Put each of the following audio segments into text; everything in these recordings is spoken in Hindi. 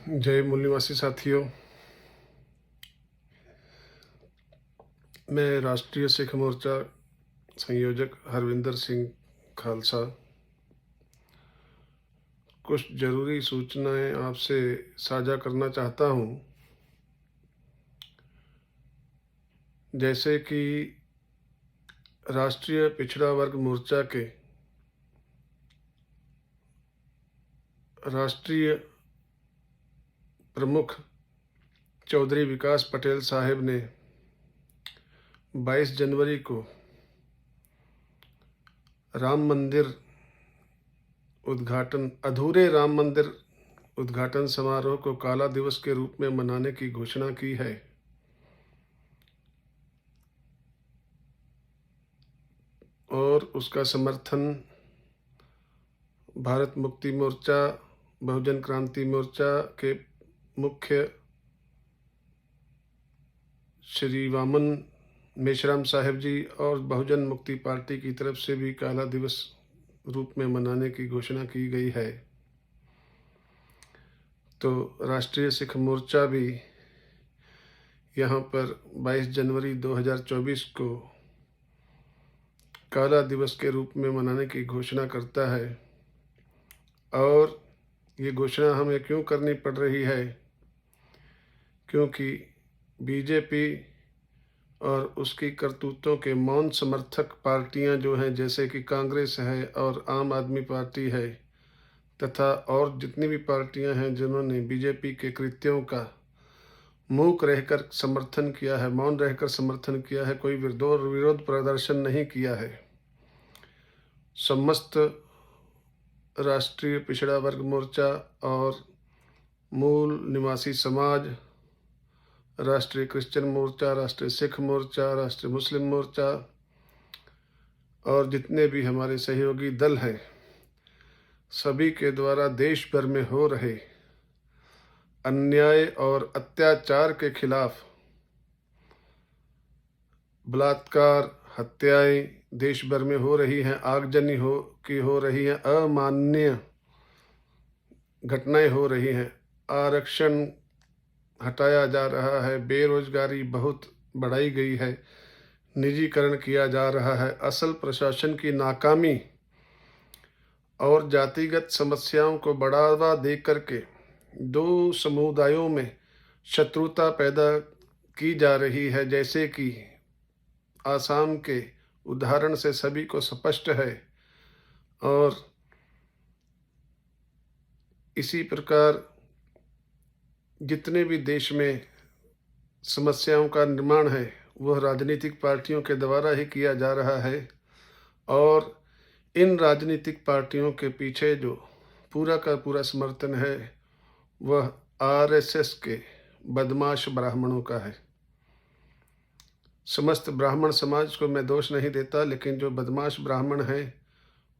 जय मूल्यवासी साथियों, मैं राष्ट्रीय सिख मोर्चा संयोजक हरविंदर सिंह खालसा कुछ ज़रूरी सूचनाएं आपसे साझा करना चाहता हूं। जैसे कि राष्ट्रीय पिछड़ा वर्ग मोर्चा के राष्ट्रीय प्रमुख चौधरी विकास पटेल साहब ने 22 जनवरी को अधूरे राम मंदिर उद्घाटन समारोह को काला दिवस के रूप में मनाने की घोषणा की है। और उसका समर्थन भारत मुक्ति मोर्चा, बहुजन क्रांति मोर्चा के मुख्य श्री वामन मेश्राम साहब जी और बहुजन मुक्ति पार्टी की तरफ से भी काला दिवस रूप में मनाने की घोषणा की गई है। तो राष्ट्रीय सिख मोर्चा भी यहाँ पर 22 जनवरी 2024 को काला दिवस के रूप में मनाने की घोषणा करता है। और ये घोषणा हमें क्यों करनी पड़ रही है? क्योंकि बीजेपी और उसकी करतूतों के मौन समर्थक पार्टियां जो हैं, जैसे कि कांग्रेस है और आम आदमी पार्टी है, तथा और जितनी भी पार्टियां हैं जिन्होंने बीजेपी के कृत्यों का मूक रहकर समर्थन किया है, मौन रहकर समर्थन किया है, कोई विरोध प्रदर्शन नहीं किया है, समस्त राष्ट्रीय पिछड़ा वर्ग मोर्चा और मूल निवासी समाज, राष्ट्रीय क्रिश्चियन मोर्चा, राष्ट्रीय सिख मोर्चा, राष्ट्रीय मुस्लिम मोर्चा और जितने भी हमारे सहयोगी दल हैं, सभी के द्वारा देश भर में हो रहे अन्याय और अत्याचार के खिलाफ, बलात्कार, हत्याएं देश भर में हो रही हैं, आगजनी हो रही हैं, अमाननीय घटनाएं हो रही हैं, आरक्षण हटाया जा रहा है, बेरोजगारी बहुत बढ़ाई गई है, निजीकरण किया जा रहा है, असल प्रशासन की नाकामी और जातिगत समस्याओं को बढ़ावा दे करके दो समुदायों में शत्रुता पैदा की जा रही है, जैसे कि आसाम के उदाहरण से सभी को स्पष्ट है। और इसी प्रकार जितने भी देश में समस्याओं का निर्माण है वह राजनीतिक पार्टियों के द्वारा ही किया जा रहा है। और इन राजनीतिक पार्टियों के पीछे जो पूरा का पूरा समर्थन है वह आरएसएस के बदमाश ब्राह्मणों का है। समस्त ब्राह्मण समाज को मैं दोष नहीं देता, लेकिन जो बदमाश ब्राह्मण हैं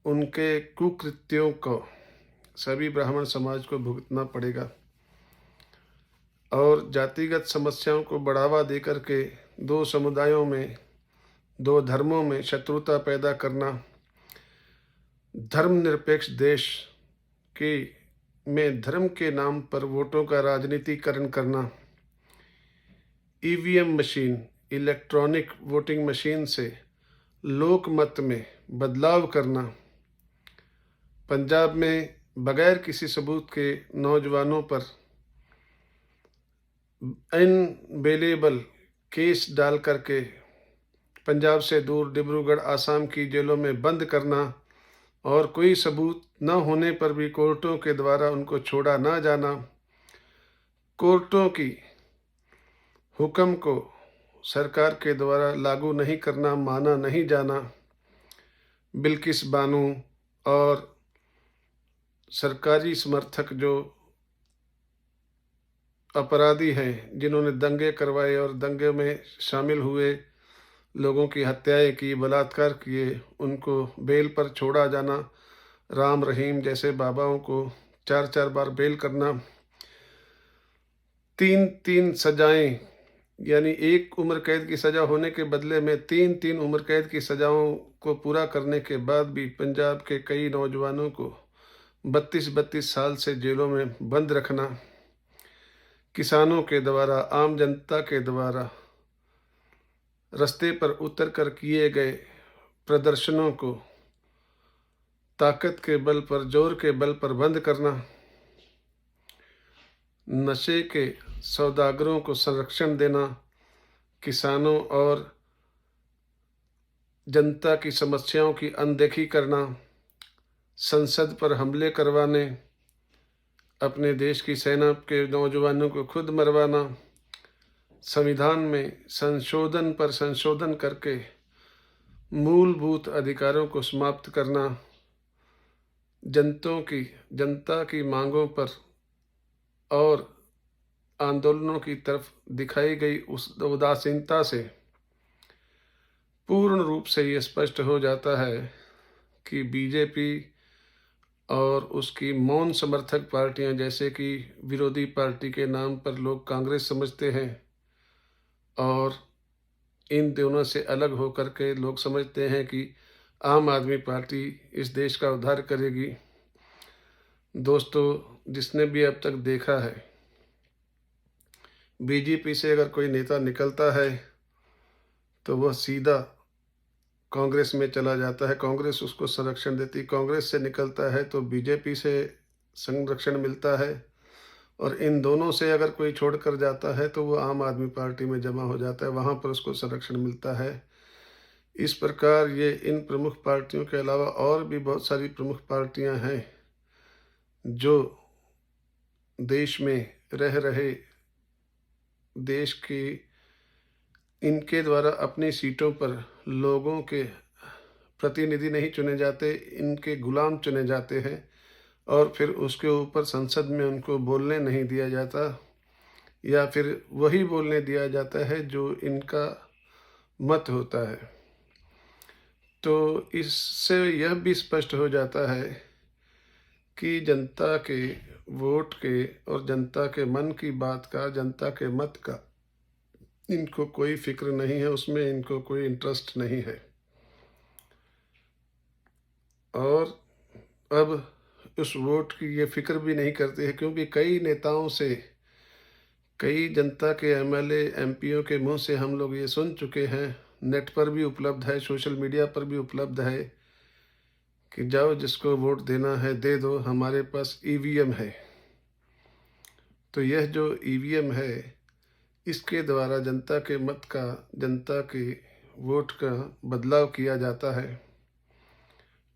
उनके कुकृत्यों को सभी ब्राह्मण समाज को भुगतना पड़ेगा। और जातिगत समस्याओं को बढ़ावा देकर के दो समुदायों में, दो धर्मों में शत्रुता पैदा करना, धर्मनिरपेक्ष देश के में धर्म के नाम पर वोटों का राजनीतिकरण करना, EVM machine, electronic voting machine से लोकमत में बदलाव करना, पंजाब में बगैर किसी सबूत के नौजवानों पर अनबेलेबल केस डाल करके पंजाब से दूर डिब्रूगढ़, आसाम की जेलों में बंद करना और कोई सबूत न होने पर भी कोर्टों के द्वारा उनको छोड़ा ना जाना, कोर्टों की हुक्म को सरकार के द्वारा लागू नहीं करना, माना नहीं जाना, बिल्किस बानो और सरकारी समर्थक जो अपराधी हैं जिन्होंने दंगे करवाए और दंगे में शामिल हुए लोगों की हत्याएं की, बलात्कार किए, उनको बेल पर छोड़ा जाना, राम रहीम जैसे बाबाओं को 4-4 बार बेल करना, 3-3 सजाएं, यानी एक उम्र कैद की सजा होने के बदले में 3-3 उम्र कैद की सजाओं को पूरा करने के बाद भी पंजाब के कई नौजवानों को 32-32 साल से जेलों में बंद रखना, किसानों के द्वारा, आम जनता के द्वारा रास्ते पर उतर कर किए गए प्रदर्शनों को ताकत के बल पर, जोर के बल पर बंद करना, नशे के सौदागरों को संरक्षण देना, किसानों और जनता की समस्याओं की अनदेखी करना, संसद पर हमले करवाने, अपने देश की सेना के नौजवानों को खुद मरवाना, संविधान में संशोधन पर संशोधन करके मूलभूत अधिकारों को समाप्त करना, जनता की मांगों पर और आंदोलनों की तरफ दिखाई गई उस उदासीनता से पूर्ण रूप से ये स्पष्ट हो जाता है कि बीजेपी और उसकी मौन समर्थक पार्टियां, जैसे कि विरोधी पार्टी के नाम पर लोग कांग्रेस समझते हैं, और इन दोनों से अलग होकर के लोग समझते हैं कि आम आदमी पार्टी इस देश का उद्धार करेगी। दोस्तों, जिसने भी अब तक देखा है, बीजेपी से अगर कोई नेता निकलता है तो वह सीधा कांग्रेस में चला जाता है, कांग्रेस उसको संरक्षण देती। कांग्रेस से निकलता है तो बीजेपी से संरक्षण मिलता है, और इन दोनों से अगर कोई छोड़कर जाता है तो वो आम आदमी पार्टी में जमा हो जाता है, वहाँ पर उसको संरक्षण मिलता है। इस प्रकार ये इन प्रमुख पार्टियों के अलावा और भी बहुत सारी प्रमुख पार्टियां हैं जो देश में रह रहे देश की इनके द्वारा अपनी सीटों पर लोगों के प्रतिनिधि नहीं चुने जाते, इनके गुलाम चुने जाते हैं, और फिर उसके ऊपर संसद में उनको बोलने नहीं दिया जाता, या फिर वही बोलने दिया जाता है जो इनका मत होता है। तो इससे यह भी स्पष्ट हो जाता है कि जनता के वोट के और जनता के मन की बात का, जनता के मत का इनको कोई फिक्र नहीं है, उसमें इनको कोई इंटरेस्ट नहीं है। और अब उस वोट की ये फिक्र भी नहीं करते हैं, क्योंकि कई नेताओं से, कई जनता के एमएलए एमपीओ के मुंह से हम लोग ये सुन चुके हैं, नेट पर भी उपलब्ध है, सोशल मीडिया पर भी उपलब्ध है, कि जाओ जिसको वोट देना है दे दो, हमारे पास ईवीएम है। तो यह जो ईवीएम है, इसके द्वारा जनता के मत का, जनता के वोट का बदलाव किया जाता है,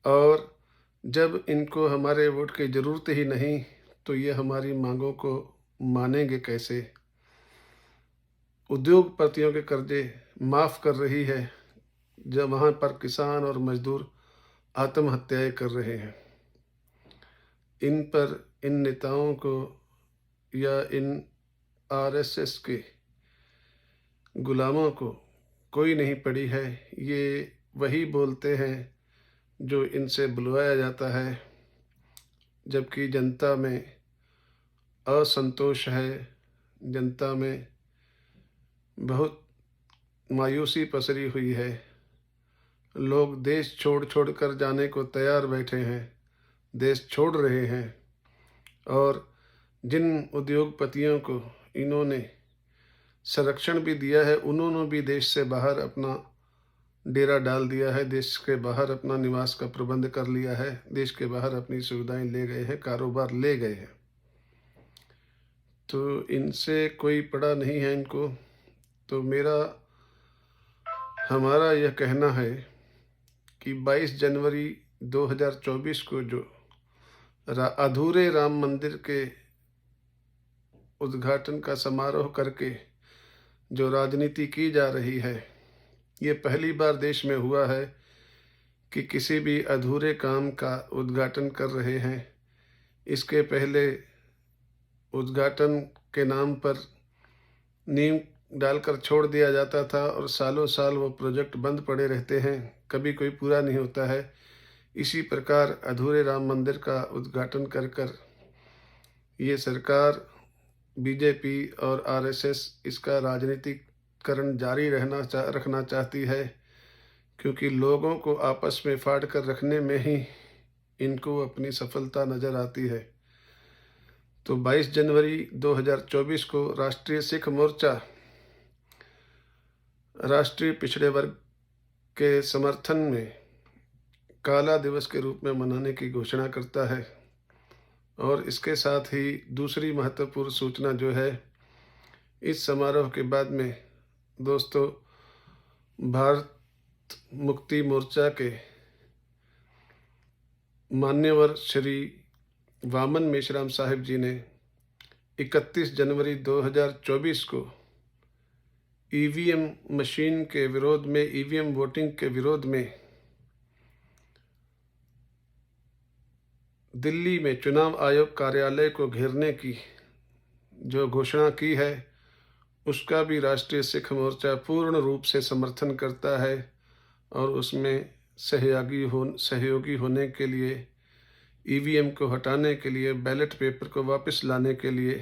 और जब इनको हमारे वोट की ज़रूरत ही नहीं तो ये हमारी मांगों को मानेंगे कैसे। उद्योगपतियों के कर्जे माफ़ कर रही है, जब वहाँ पर किसान और मजदूर आत्महत्याएं कर रहे हैं। इन पर, इन नेताओं को या इन आरएसएस के गुलामों को कोई नहीं पड़ी है। ये वही बोलते हैं जो इनसे बुलवाया जाता है, जबकि जनता में असंतोष है, जनता में बहुत मायूसी पसरी हुई है। लोग देश छोड़ छोड़ कर जाने को तैयार बैठे हैं, देश छोड़ रहे हैं, और जिन उद्योगपतियों को इन्होंने संरक्षण भी दिया है, उन्होंने भी देश से बाहर अपना डेरा डाल दिया है, देश के बाहर अपना निवास का प्रबंध कर लिया है, देश के बाहर अपनी सुविधाएं ले गए हैं, कारोबार ले गए हैं। तो इनसे कोई पड़ा नहीं है इनको। तो हमारा यह कहना है कि 22 जनवरी 2024 को जो अधूरे राम मंदिर के उद्घाटन का समारोह करके जो राजनीति की जा रही है, ये पहली बार देश में हुआ है कि किसी भी अधूरे काम का उद्घाटन कर रहे हैं। इसके पहले उद्घाटन के नाम पर नींव डालकर छोड़ दिया जाता था, और सालों साल वो प्रोजेक्ट बंद पड़े रहते हैं, कभी कोई पूरा नहीं होता है। इसी प्रकार अधूरे राम मंदिर का उद्घाटन कर कर ये सरकार, बीजेपी और आरएसएस इसका राजनीतिकरण जारी रखना चाहती है, क्योंकि लोगों को आपस में फाड़ कर रखने में ही इनको अपनी सफलता नज़र आती है। तो 22 जनवरी 2024 को राष्ट्रीय सिख मोर्चा राष्ट्रीय पिछड़े वर्ग के समर्थन में काला दिवस के रूप में मनाने की घोषणा करता है। और इसके साथ ही दूसरी महत्वपूर्ण सूचना जो है, इस समारोह के बाद में दोस्तों भारत मुक्ति मोर्चा के मान्यवर श्री वामन मेश्राम साहिब जी ने 31 जनवरी 2024 को ईवीएम मशीन के विरोध में, ईवीएम वोटिंग के विरोध में दिल्ली में चुनाव आयोग कार्यालय को घेरने की जो घोषणा की है, उसका भी राष्ट्रीय सिख मोर्चा पूर्ण रूप से समर्थन करता है। और उसमें सहयोगी होने के लिए, ईवीएम को हटाने के लिए, बैलेट पेपर को वापस लाने के लिए,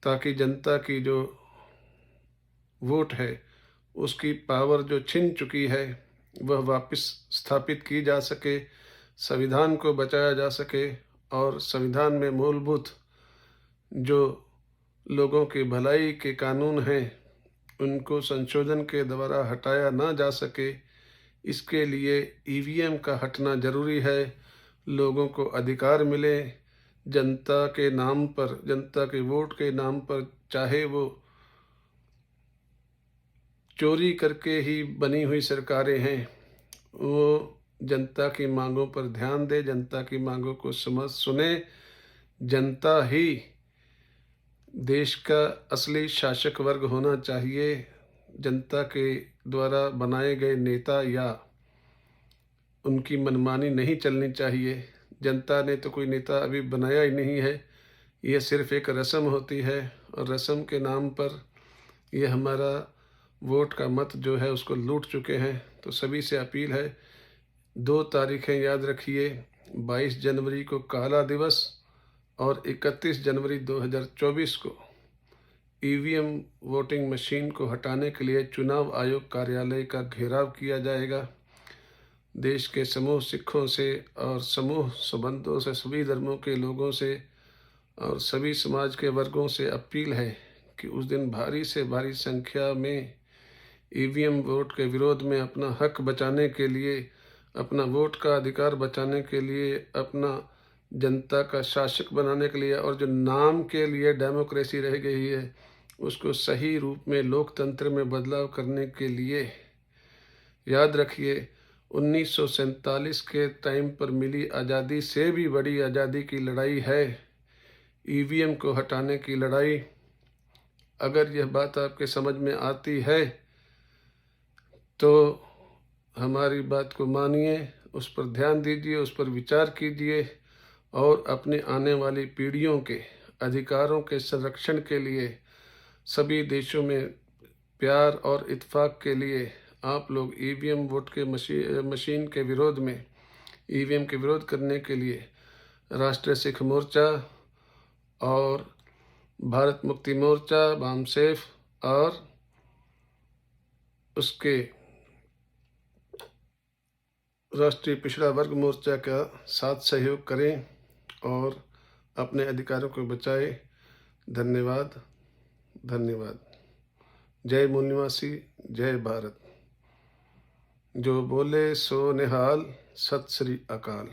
ताकि जनता की जो वोट है उसकी पावर जो छिन चुकी है वह वापस स्थापित की जा सके, संविधान को बचाया जा सके और संविधान में मूलभूत जो लोगों की भलाई के कानून हैं उनको संशोधन के द्वारा हटाया ना जा सके। इसके लिए ईवीएम का हटना जरूरी है। लोगों को अधिकार मिले जनता के नाम पर, जनता के वोट के नाम पर, चाहे वो चोरी करके ही बनी हुई सरकारें हैं, वो जनता की मांगों पर ध्यान दे, जनता की मांगों को सुने। जनता ही देश का असली शासक वर्ग होना चाहिए। जनता के द्वारा बनाए गए नेता या उनकी मनमानी नहीं चलनी चाहिए। जनता ने तो कोई नेता अभी बनाया ही नहीं है, यह सिर्फ एक रस्म होती है और रस्म के नाम पर यह हमारा वोट का मत जो है उसको लूट चुके हैं। तो सभी से अपील है, 2 तारीखें याद रखिए, 22 जनवरी को काला दिवस और 31 जनवरी 2024 को ईवीएम वोटिंग मशीन को हटाने के लिए चुनाव आयोग कार्यालय का घेराव किया जाएगा। देश के समूह सिखों से और समूह संबंधों से, सभी धर्मों के लोगों से और सभी समाज के वर्गों से अपील है कि उस दिन भारी से भारी संख्या में ईवीएम वोट के विरोध में अपना हक बचाने के लिए, अपना वोट का अधिकार बचाने के लिए, अपना जनता का शासक बनाने के लिए और जो नाम के लिए डेमोक्रेसी रह गई है उसको सही रूप में लोकतंत्र में बदलाव करने के लिए, याद रखिए 1947 के टाइम पर मिली आज़ादी से भी बड़ी आज़ादी की लड़ाई है ईवीएम को हटाने की लड़ाई। अगर यह बात आपके समझ में आती है तो हमारी बात को मानिए, उस पर ध्यान दीजिए, उस पर विचार कीजिए और अपने आने वाली पीढ़ियों के अधिकारों के संरक्षण के लिए, सभी देशों में प्यार और इत्तेफाक के लिए आप लोग ईवीएम वोट के मशीन के विरोध में, ईवीएम के विरोध करने के लिए राष्ट्रीय सिख मोर्चा और भारत मुक्ति मोर्चा, बामसेफ और उसके राष्ट्रीय पिछड़ा वर्ग मोर्चा का साथ सहयोग करें और अपने अधिकारों को बचाएं। धन्यवाद, धन्यवाद। जय मूल निवासी, जय भारत। जो बोले सो निहाल, सत श्री अकाल।